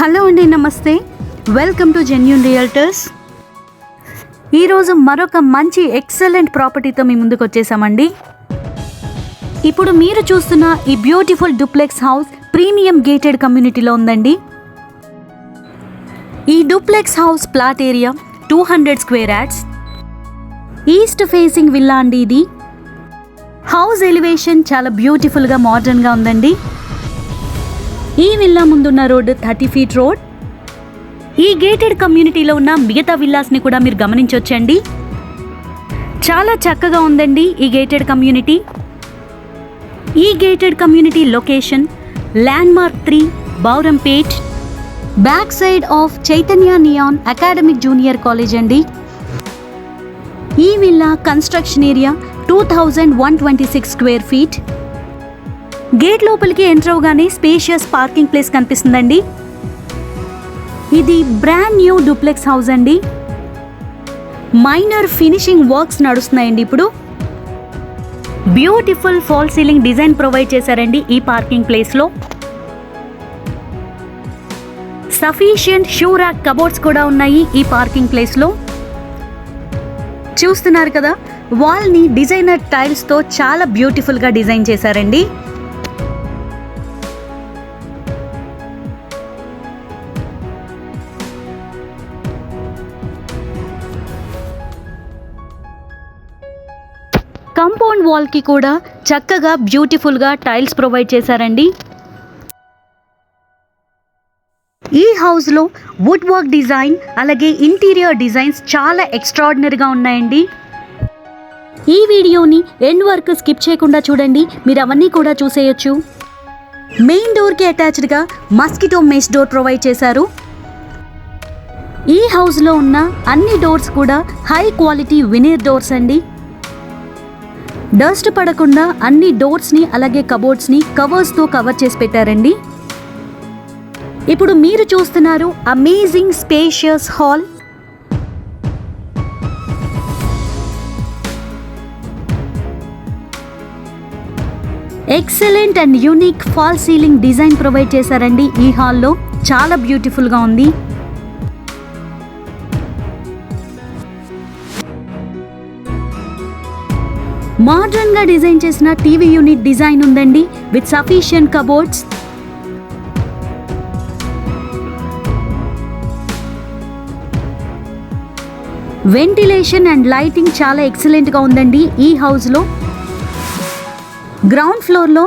Hello అండి, నమస్తే. Welcome to genuine realtors. ఈరోజు మరొక మంచి ఎక్సలెంట్ ప్రాపర్టీతో మీ ముందుకు వచ్చేసామండి. ఇప్పుడు మీరు చూస్తున్న ఈ beautiful duplex house premium gated కమ్యూనిటీలో ఉందండి. ఈ duplex house plot area 200 square yards. East facing villa అండి ఇది. హౌస్ ఎలివేషన్ చాలా బ్యూటిఫుల్గా మోడర్న్గా ఉందండి. ఈ విల్లా ముందున్న రోడ్ 30 ఫీట్ రోడ్. ఈ గేటెడ్ కమ్యూనిటీలో ఉన్న మిగతా విల్లాస్ని కూడా మీరు గమనించవచ్చండి. చాలా చక్కగా ఉందండి ఈ గేటెడ్ కమ్యూనిటీ. ఈ gated community location landmark 3 Bowrampet, back side of Chaitanya neon academic junior college అండి. ఈ villa construction area 2126 square feet. Gate లోపలికి ఎంటర్ అవగానే స్పేషియస్ పార్కింగ్ ప్లేస్ కనిపిస్తుందండి. ఇది బ్రాండ్ న్యూ డూప్లెక్స్ హౌస్ అండి. మైనర్ ఫినిషింగ్ వర్క్స్ నడుస్తున్నాయండి. ఇప్పుడు beautiful fall ceiling design provide చేశారండి ఈ పార్కింగ్ ప్లేస్లో. సఫిషియంట్ షూ ర్యాక్ కబోర్డ్స్ కూడా ఉన్నాయి ఈ పార్కింగ్ ప్లేస్లో. చూస్తున్నారు కదా, వాల్ని డిజైనర్ టైల్స్తో చాలా బ్యూటిఫుల్గా డిజైన్ చేశారండి. కాంపౌండ్ వాల్కి కూడా చక్కగా బ్యూటిఫుల్గా టైల్స్ ప్రొవైడ్ చేశారండి. ఈ హౌస్లో వుడ్ వర్క్ డిజైన్ అలాగే ఇంటీరియర్ డిజైన్స్ చాలా ఎక్స్ట్రాడినరీగా ఉన్నాయండి. ఈ వీడియోని ఎండ్ వరకు స్కిప్ చేయకుండా చూడండి, మీరు అవన్నీ కూడా చూసేయచ్చు. మెయిన్ డోర్కి అటాచ్డ్గా మస్కిటో మెష్ డోర్ ప్రొవైడ్ చేశారు. ఈ హౌస్లో ఉన్న అన్ని డోర్స్ కూడా హై క్వాలిటీ వినీర్ డోర్స్ అండి. డస్ట్ పడకుండా అన్ని డోర్స్ని అలాగే కబోర్డ్స్ని కవర్స్తో కవర్ చేసి పెట్టారండి. ఇప్పుడు మీరు చూస్తున్నారు amazing spacious hall. Excellent and unique fall ceiling design provide చేశారండి ఈ హాల్లో. చాలా బ్యూటిఫుల్గా ఉంది. మోడర్న్గా డిజైన్ చేసిన టీవీ యూనిట్ డిజైన్ ఉందండి with sufficient cupboards. Ventilation and lighting చాలా ఎక్సలెంట్గా ఉందండి ఈ హౌస్లో. గ్రౌండ్ ఫ్లోర్లో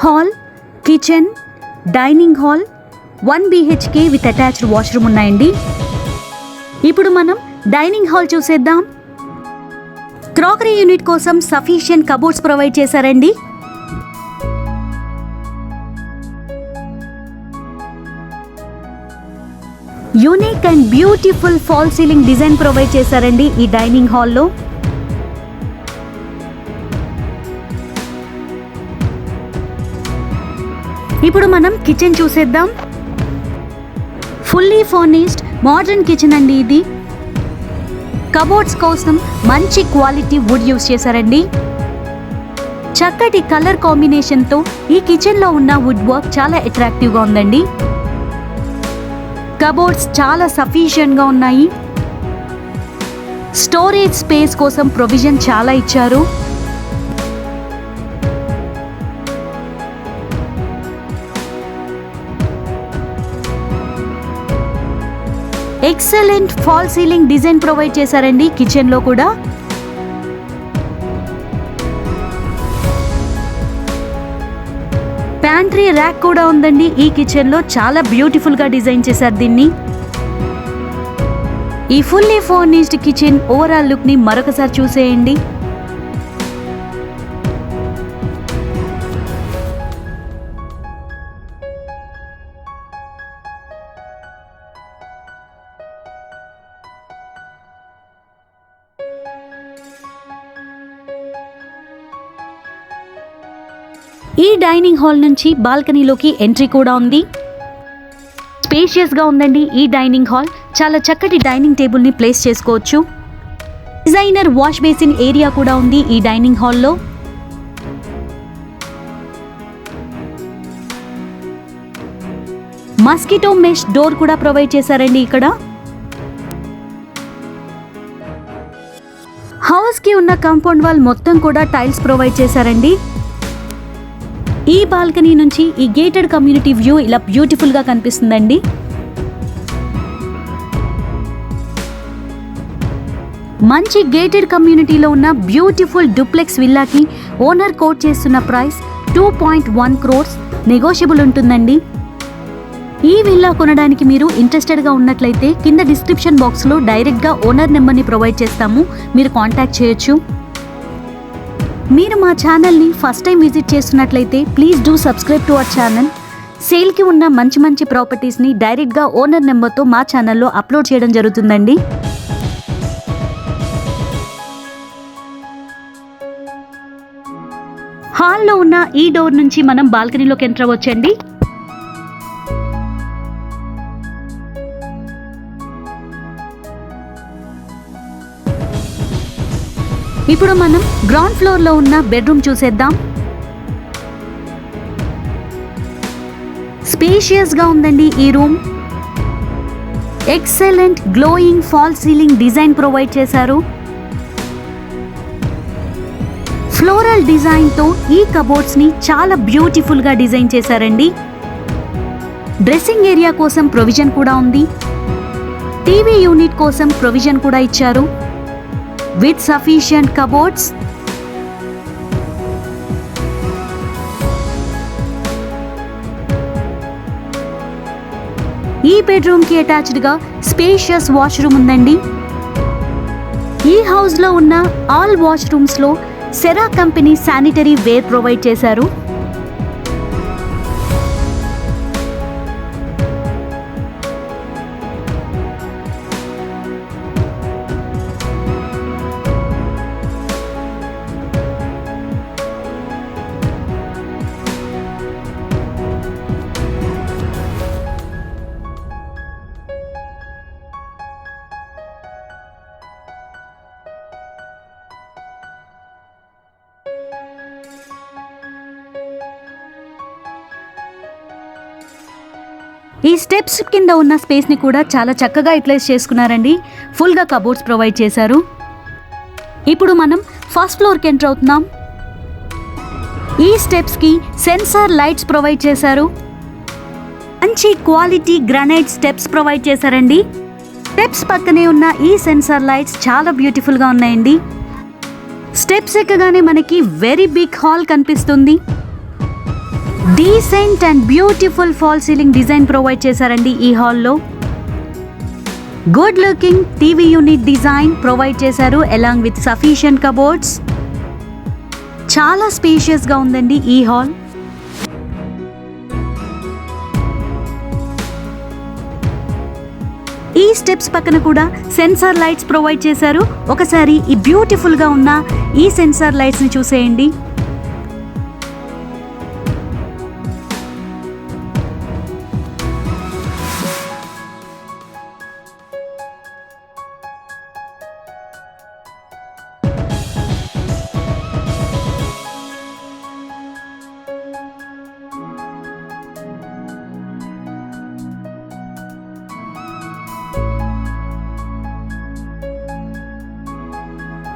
hall, kitchen, dining hall, 1 BHK with attached washroom ఉన్నాయండి. ఇప్పుడు మనం డైనింగ్ హాల్ చూసేద్దాం. క్రాకరీ యూనిట్ కోసం సఫిషియంట్ కబోర్డ్స్ ప్రొవైడ్ చేశారండి. Unique and beautiful fall ceiling design provide చేశారండి ఈ డైనింగ్ హాల్లో. ఇప్పుడు మనం కిచెన్ చూసేద్దాం. ఫుల్లీ ఫర్నిష్డ్ మోడర్న్ కిచెన్ అండి ఇది. కబోర్డ్స్ కోసం మంచి క్వాలిటీ వుడ్ యూస్ చేశారండి. చక్కటి కలర్ కాంబినేషన్తో ఈ కిచెన్లో ఉన్న వుడ్ వర్క్ చాలా అట్రాక్టివ్గా ఉందండి. కబోర్డ్స్ చాలా సఫిషియెంట్గా ఉన్నాయి. స్టోరేజ్ స్పేస్ కోసం ప్రొవిజన్ చాలా ఇచ్చారు. Excellent fall ceiling design provide చేశారండి కిచెన్లో కూడా. ప్యాంట్రీ ర్యాక్ కూడా ఉందండి ఈ కిచెన్లో. చాలా బ్యూటిఫుల్గా డిజైన్ చేశారు దీన్ని. ఈ ఫుల్లీ ఫర్నిష్డ్ కిచెన్ ఓవరాల్ లుక్ని మరొకసారి చూసేయండి. ఈ డైనింగ్ హాల్ నుంచి బాల్కనీలోకి ఎంట్రీ కూడా ఉంది. స్పేషియస్గా ఉందండి ఈ డైనింగ్ హాల్. చాలా చక్కటి డైనింగ్ టేబుల్ని ప్లేస్ చేసుకోవచ్చు. డిజైనర్ వాష్ బేసిన్ ఏరియా కూడా ఉంది ఈ డైనింగ్ హాల్లో. మస్కిటో మెష్ డోర్ కూడా ప్రొవైడ్ చేశారండి ఇక్కడ. హౌస్ కి ఉన్న కాంపౌండ్ వాల్ మొత్తం కూడా టైల్స్ ప్రొవైడ్ చేశారండి. ఈ బాల్కనీ నుంచి ఈ గేటెడ్ కమ్యూనిటీ వ్యూ ఇలా బ్యూటిఫుల్ గా కనిపిస్తుందండి. మంచి గేటెడ్ కమ్యూనిటీలో ఉన్న బ్యూటిఫుల్ డూప్లెక్స్ విల్లాకి ఓనర్ కోట్ చేస్తున్న ప్రైస్ 2.1 crores నెగోషియబుల్ ఉంటుందండి. ఈ విల్లా కొనడానికి మీరు ఇంట్రెస్టెడ్గా ఉన్నట్లయితే కింద డిస్క్రిప్షన్ బాక్స్లో డైరెక్ట్గా ఓనర్ నెంబర్ని ప్రొవైడ్ చేస్తాము, మీరు కాంటాక్ట్ చేయొచ్చు. మీరు మా ఛానల్ని ఫస్ట్ టైం విజిట్ చేస్తున్నట్లయితే please do subscribe to our channel. సేల్కి ఉన్న మంచి మంచి ప్రాపర్టీస్ని డైరెక్ట్గా ఓనర్ నెంబర్తో మా ఛానల్లో అప్లోడ్ చేయడం జరుగుతుందండి. హాల్లో ఉన్న ఈ డోర్ నుంచి మనం బాల్కనీలోకి ఎంటర్ అవ్వచ్చండి. ఇప్పుడు మనం గ్రౌండ్ ఫ్లోర్ లో ఉన్న బెడ్రూమ్ చూసేద్దాం. స్పేషియస్ గా ఉందండి ఈ room. Excellent glowing fall ceiling design provide చేశారు. ఫ్లోరల్ డిజైన్ తో ఈ కబోర్డ్స్ ని చాలా బ్యూటిఫుల్ గా డిజైన్ చేశారండి. డ్రెస్సింగ్ ఏరియా కోసం ప్రొవిజన్ కూడా ఉంది. టీవీ యూనిట్ కోసం ప్రొవిజన్ కూడా ఇచ్చారు with sufficient cupboards. ఈ బెడ్రూమ్ కి అటాచ్డ్ గా స్పేషియస్ వాష్రూమ్ ఉందండి. ఈ హౌస్ లో ఉన్న ఆల్ వాష్రూమ్స్ లో Cera company sanitary ware provide చేశారు. ఈ స్టెప్స్ కింద ఉన్న స్పేస్ ని కూడా చాలా చక్కగా యూటిలైజ్ చేసుకున్నారండి. ఫుల్ గా కబోర్డ్స్ ప్రొవైడ్ చేశారు. ఇప్పుడు మనం ఫస్ట్ ఫ్లోర్ కి ఎంటర్ అవుతున్నాం. ఈ స్టెప్స్ కి సెన్సార్ లైట్స్ ప్రొవైడ్ చేశారు. మంచి క్వాలిటీ గ్రానైట్ స్టెప్స్ ప్రొవైడ్ చేశారండి. స్టెప్స్ పక్కనే ఉన్న ఈ సెన్సార్ లైట్స్ చాలా బ్యూటిఫుల్ గా ఉన్నాయండి. స్టెప్స్ ఎక్కగానే మనకి వెరీ బిగ్ హాల్ కనిపిస్తుంది. Decent and beautiful fall ceiling design provide చేశారండి ఈ హాల్లో. Good looking TV unit design provide చేశారు అలాంగ్ విత్ సఫిషియంట్ కబోర్డ్స్. చాలా స్పేషియస్ గా ఉందండి ఈ హాల్. ఈ స్టెప్స్ పక్కన కూడా సెన్సార్ లైట్స్ ప్రొవైడ్ చేశారు. ఒకసారి ఈ బ్యూటిఫుల్ గా ఉన్న ఈ సెన్సార్ లైట్స్ ని చూసేయండి.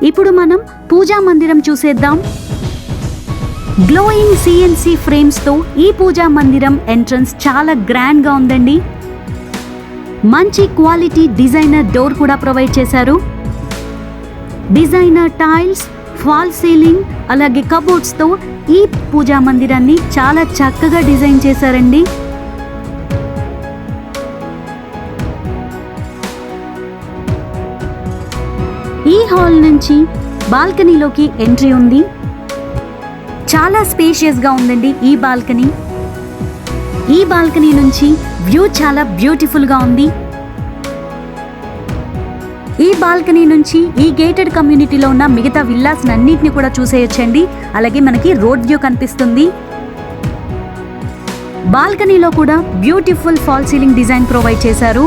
ఇప్పుడు మనం పూజా మందిరం చూసేద్దాం. గ్లోయింగ్ సిఎన్సి ఫ్రేమ్స్ తో ఈ పూజా మందిరం ఎంట్రన్స్ చాలా గ్రాండ్ గా ఉందండి. మంచి క్వాలిటీ డిజైనర్ డోర్ కూడా ప్రొవైడ్ చేశారు. డిజైనర్ టైల్స్, ఫాల్ సీలింగ్ అలాగే కబోర్డ్స్ తో ఈ పూజా మందిరాన్ని చాలా చక్కగా డిజైన్ చేశారండి. ఈ హాల్ నుంచి బాల్కనీలోకి ఎంట్రీ ఉంది. చాలా స్పేషియస్ గా ఉందండి ఈ బాల్కనీ. ఈ బాల్కనీ నుంచి వ్యూ చాలా బ్యూటిఫుల్ గా ఉంది. ఈ బాల్కనీ నుంచి ఈ గేటెడ్ కమ్యూనిటీలో ఉన్న మిగతా విల్లాస్ అన్నిటిని కూడా చూసేయొచ్చండి. అలాగే మనకి రోడ్ వ్యూ కనిపిస్తుంది. బాల్కనీలో కూడా beautiful fall ceiling design provide చేశారు.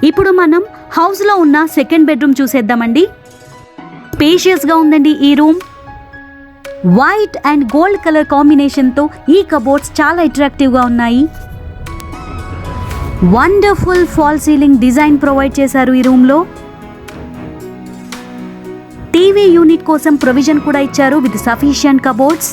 ఇప్పుడు మనం హౌస్లో ఉన్న సెకండ్ బెడ్రూమ్ చూసేద్దామండి. స్పేషియస్గా ఉందండి ఈ room. White and gold colour కాంబినేషన్తో ఈ కబోర్డ్స్ చాలా అట్రాక్టివ్గా ఉన్నాయి. Wonderful fall ceiling design provide చేశారు ఈ రూమ్లో. టీవీ యూనిట్ కోసం ప్రొవిజన్ కూడా ఇచ్చారు with sufficient cupboards.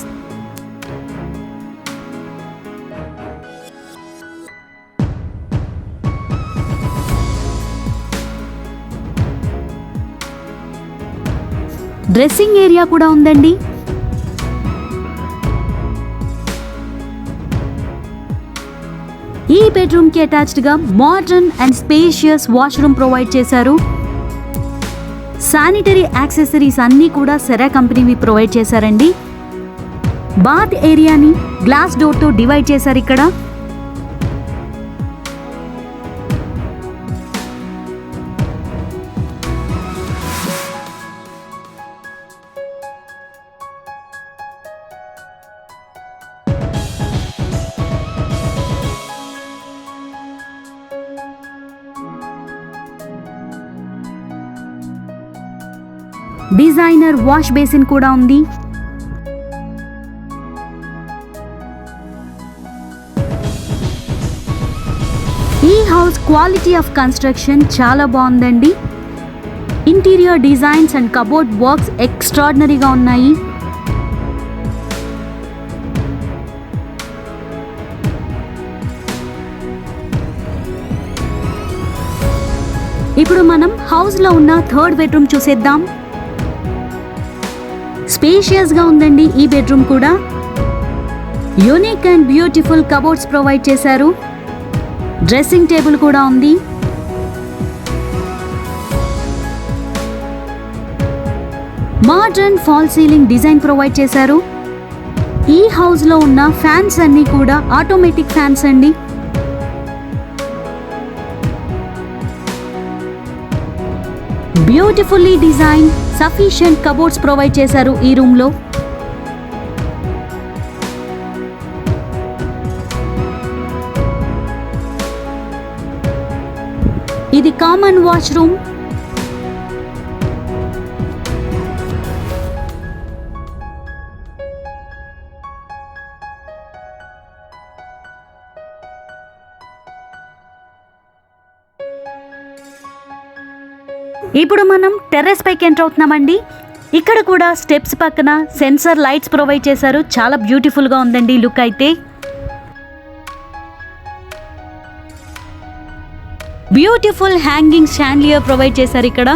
Dressing area కూడా ఉందండి. ఈ బెడ్రూమ్కి అటాచ్డ్గా modern and spacious washroom provide చేశారు. శానిటరీ యాక్సెసరీస్ అన్నీ కూడా సెరా కంపెనీవి ప్రొవైడ్ చేశారండి. బాత్ ఏరియాని గ్లాస్ డోర్తో డివైడ్ చేశారు ఇక్కడ. డిజైనర్ వాష్ బేసిన్ కూడా ఉంది. ఈ హౌస్ క్వాలిటీ ఆఫ్ కన్స్ట్రక్షన్ చాలా బాగుందండి. Interior designs and cupboard works ఎక్స్ట్రాడినరీగా ఉన్నాయి. ఇప్పుడు మనం హౌస్లో ఉన్న థర్డ్ బెడ్రూమ్ చూసేద్దాం. స్పేషియస్గా ఉందండి ఈ బెడ్రూమ్ కూడా. Unique and beautiful cupboards provide చేశారు. డ్రెస్సింగ్ టేబుల్ కూడా ఉంది. Modern fall ceiling design provide చేశారు. ఈ హౌస్లో ఉన్న ఫ్యాన్స్ అన్నీ కూడా ఆటోమేటిక్ ఫ్యాన్స్ అండి. Beautifully design sufficient cupboards provide చేశారు ఈ రూమ్లో. ఇది కామన్ వాష్రూమ్. ఇప్పుడు మనం టెర్రస్ పైకి ఎంటర్ అవుతున్నామండి. ఇక్కడ కూడా స్టెప్స్ పక్కన సెన్సర్ లైట్స్ ప్రొవైడ్ చేశారు. చాలా బ్యూటిఫుల్గా ఉందండి లుక్ అయితే. బ్యూటిఫుల్ హ్యాంగింగ్ షాండ్లియర్ ప్రొవైడ్ చేశారు ఇక్కడ.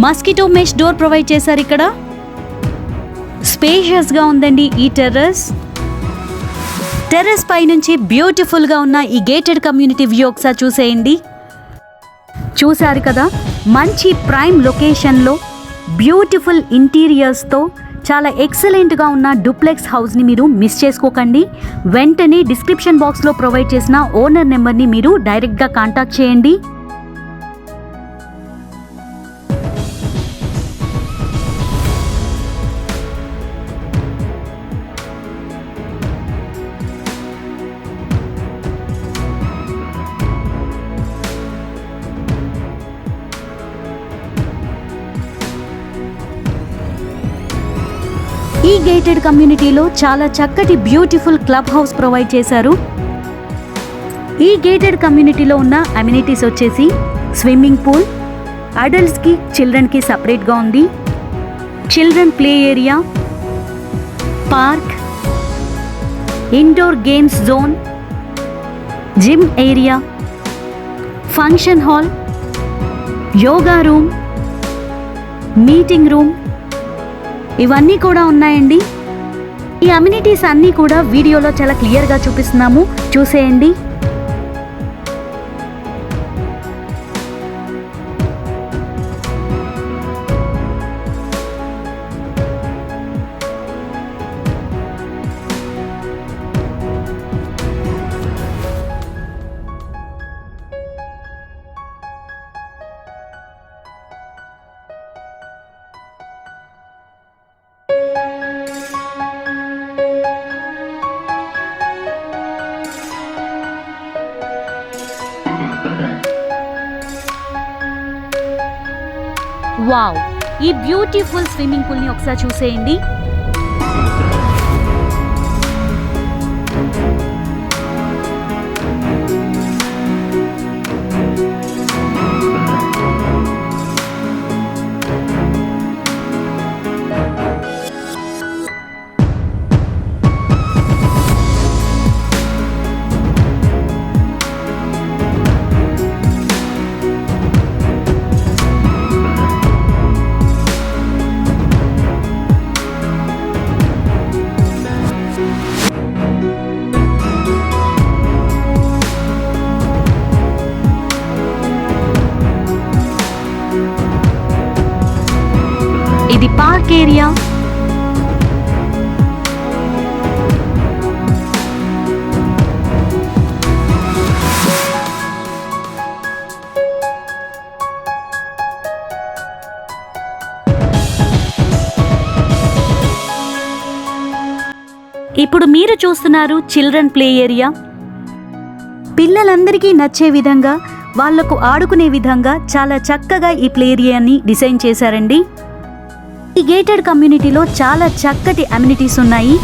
మస్కిటో మెష్ డోర్ ప్రొవైడ్ చేశారు ఇక్కడ. స్పేషియస్గా ఉందండి ఈ టెర్రస్. టెర్రస్ పై నుంచి బ్యూటిఫుల్గా ఉన్న ఈ గేటెడ్ కమ్యూనిటీ వ్యూ ఒకసారి చూసేయండి. చూశారు కదా, మంచి ప్రైమ్ లొకేషన్లో బ్యూటిఫుల్ ఇంటీరియర్స్తో చాలా ఎక్సలెంట్గా ఉన్న డూప్లెక్స్ హౌస్ని మీరు మిస్ చేసుకోకండి. వెంటనే డిస్క్రిప్షన్ బాక్స్లో ప్రొవైడ్ చేసిన ఓనర్ నెంబర్ని మీరు డైరెక్ట్గా కాంటాక్ట్ చేయండి. ఈ గేటెడ్ కమ్యూనిటీలో చాలా చక్కటి బ్యూటిఫుల్ క్లబ్ హౌస్ ప్రొవైడ్ చేశారు. ఈ గేటెడ్ కమ్యూనిటీలో ఉన్న అమ్యూనిటీస్ వచ్చేసి స్విమ్మింగ్ పూల్, అడల్ట్స్కి చిల్డ్రన్కి సపరేట్గా ఉంది, children play area, park, indoor games zone, gym area, function hall, yoga room, meeting room ఇవన్నీ కూడా ఉన్నాయండి. ఈ అమ్యూనిటీస్ అన్నీ కూడా వీడియోలో చాలా క్లియర్గా చూపిస్తున్నాము, చూసేయండి. వావ్, ఈ బ్యూటిఫుల్ స్విమ్మింగ్ పూల్ని ఒకసారి చూసేయండి. ఇది పార్క్ ఏరియా. ఇప్పుడు మీరు చూస్తున్నారు చిల్డ్రన్ ప్లే ఏరియా. పిల్లలందరికీ నచ్చే విధంగా, వాళ్లకు ఆడుకునే విధంగా చాలా చక్కగా ఈ ప్లే ఏరియాని డిజైన్ చేశారండి. ఈ గేటెడ్ కమ్యూనిటీలో చాలా చక్కటి అమ్యూనిటీస్ ఉన్నాయి.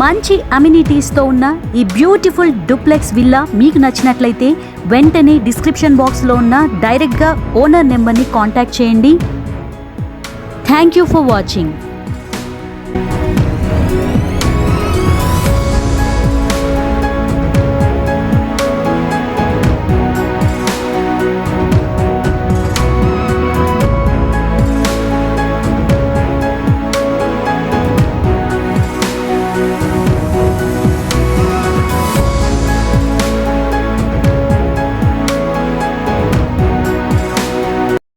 మంచి అమ్యూనిటీస్తో ఉన్న ఈ బ్యూటిఫుల్ డూప్లెక్స్ విల్లా మీకు నచ్చినట్లయితే వెంటనే డిస్క్రిప్షన్ బాక్స్లో ఉన్న డైరెక్ట్గా ఓనర్ నెంబర్ని కాంటాక్ట్ చేయండి. Thank you for watching.